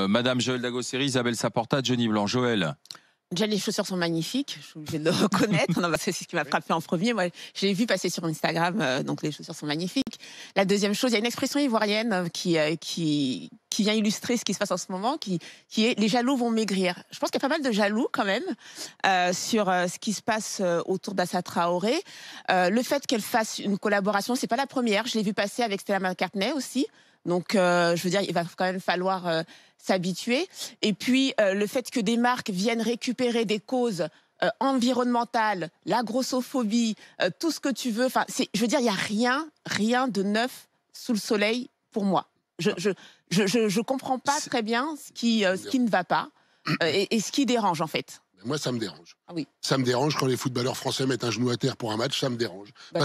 Madame Joëlle Dagosseri, Isabelle Saporta, Johnny Blanc. Joël. Déjà, les chaussures sont magnifiques, je suis obligée de le reconnaître. C'est ce qui m'a frappé en premier. Moi, je l'ai vu passer sur Instagram, donc les chaussures sont magnifiques. La deuxième chose, il y a une expression ivoirienne qui vient illustrer ce qui se passe en ce moment, qui est « les jaloux vont maigrir ». Je pense qu'il y a pas mal de jaloux quand même sur ce qui se passe autour d'Assa Traoré. Le fait qu'elle fasse une collaboration, c'est pas la première. Je l'ai vu passer avec Stella McCartney aussi. Donc, je veux dire, il va quand même falloir s'habituer. Et puis, le fait que des marques viennent récupérer des causes environnementales, la grossophobie, tout ce que tu veux. Enfin, je veux dire, il n'y a rien de neuf sous le soleil pour moi. Je comprends pas très bien ce qui ne va pas et ce qui dérange, en fait. Moi, ça me dérange. Ah oui. Ça me dérange quand les footballeurs français mettent un genou à terre pour un match, ça me dérange. Bah,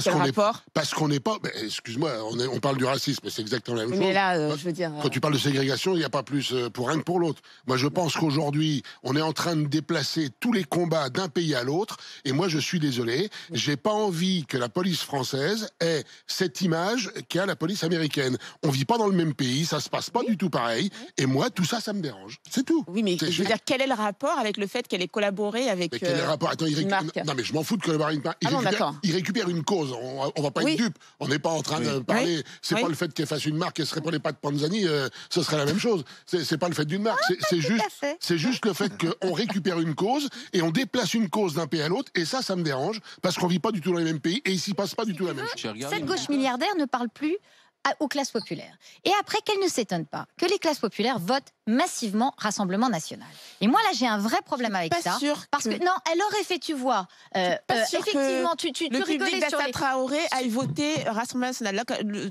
parce qu'on n'est pas... Excuse-moi, on parle du racisme, c'est exactement la même chose. Mais là, je veux dire... Quand tu parles de ségrégation, il n'y a pas plus pour un que pour l'autre. Moi, je pense qu'aujourd'hui, on est en train de déplacer tous les combats d'un pays à l'autre. Et moi, je suis désolé, j'ai pas envie que la police française ait cette image qu'a la police américaine. On vit pas dans le même pays, ça se passe pas du tout pareil. Et moi, tout ça, ça me dérange. C'est tout. Oui, mais je veux dire, quel est le rapport avec le fait qu'elle ait collaboré avec... Mais quel est le rapport? Attends, non, mais je m'en fous de collaborer avec une marque. Il récupère une cause. On va pas être dupe. On n'est pas en train de parler. C'est pas le fait qu'elle fasse une marque, qu'elle serait pas les pas de Panzani, ce serait la même chose. C'est pas le fait d'une marque. C'est juste le fait qu'on récupère une cause et on déplace une cause d'un pays à l'autre. Et ça me dérange parce qu'on vit pas du tout dans les mêmes pays et ici passe pas du tout la même chose. Cette gauche milliardaire ne parle plus aux classes populaires. Et après, qu'elle ne s'étonne pas que les classes populaires votent massivement Rassemblement National. Et moi, là, j'ai un vrai problème avec ça. Parce que, non, elle aurait fait, tu vois, effectivement, tu rigolais sur les... Traoré aille voter Rassemblement National. Là,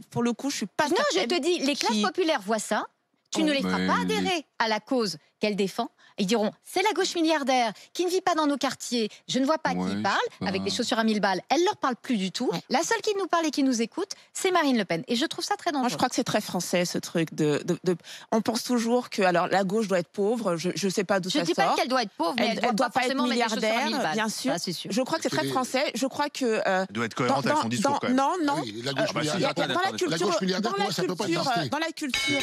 pour le coup, je suis pas certaine. Non, je te dis, les classes populaires voient ça, tu ne les feras pas adhérer à la cause qu'elle défend. Ils diront, c'est la gauche milliardaire qui ne vit pas dans nos quartiers, je ne vois pas qui parle, avec des chaussures à 1000 balles, elle leur parle plus du tout. La seule qui nous parle et qui nous écoute, c'est Marine Le Pen. Et je trouve ça très dangereux. Moi, je crois que c'est très français, ce truc on pense toujours que alors, la gauche doit être pauvre, je ne sais pas d'où ça sort. Je ne dis pas qu'elle doit être pauvre, mais elle doit pas être milliardaire, bien sûr. Ça, sûr. Je crois que c'est très français. Je crois que... Elle doit être cohérente avec son discours, quand même. Non. Oui, la gauche milliardaire, dans la culture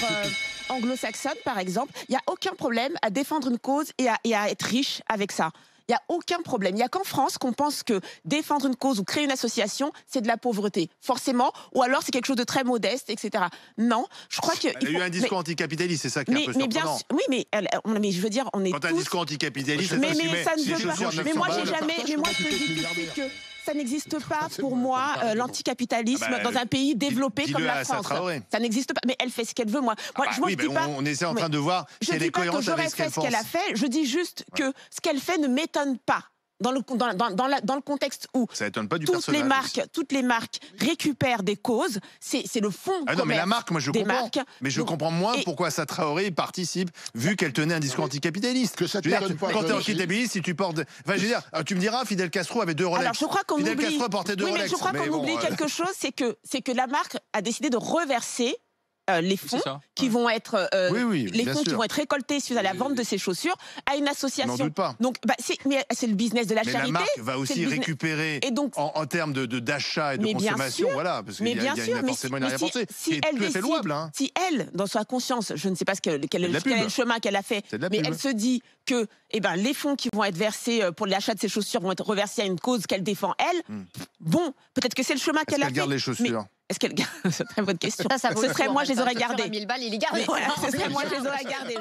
anglo-saxonne, par exemple, il n'y a aucun problème à défendre une cause et à être riche avec ça. Il n'y a aucun problème. Il n'y a qu'en France qu'on pense que défendre une cause ou créer une association, c'est de la pauvreté, forcément, ou alors c'est quelque chose de très modeste, etc. Non, je crois que... Il y a eu un discours anticapitaliste, c'est ça qui est un peu surprenant. Oui, mais je veux dire, on est quand un discours anticapitaliste, mais ça ne veut pas... Mais moi, je te dis que... Ça n'existe pas pour moi, l'anticapitalisme dans un pays développé comme la France. Ça n'existe pas. Mais elle fait ce qu'elle veut, moi. On essaie en train de voir si elle est cohérente avec ce qu'elle pense. qu'elle a fait. Je dis juste que ce qu'elle fait ne m'étonne pas. Dans le contexte où ça étonne pas du personnage. Toutes les marques récupèrent des causes, c'est le fond. Non, mais la marque, moi je comprends. Mais je comprends moins pourquoi Assa Traoré participe, vu qu'elle tenait un discours anticapitaliste. Que ça te donne pas. Quand t'es anticapitaliste, si tu portes. Enfin, je veux dire, tu me diras, Fidel Castro avait 2 Rolex. Alors, je crois qu'on oublie. Fidel Castro portait 2 Rolex. Mais je crois qu'on oublie quelque chose, c'est que la marque a décidé de reverser les fonds qui vont être qui vont être récoltés suite à la vente de ces chaussures à une association. N'en doute pas. Donc c'est le business de la charité. Mais la marque va aussi récupérer en termes d'achat et de consommation, voilà, parce qu'il y a forcément une arrière-pensée. Si elle décide, louable, si elle, dans sa conscience, je ne sais pas quel est le chemin qu'elle a fait, mais elle se dit que les fonds qui vont être versés pour l'achat de ces chaussures vont être reversés à une cause qu'elle défend elle. Bon, peut-être que c'est le chemin qu'elle a fait. Est-ce qu'elle garde les chaussures? Est-ce qu'elle garde? C'est une très bonne question. Ce serait moi, je les aurais gardées. Ce serait moi, je les aurais gardées.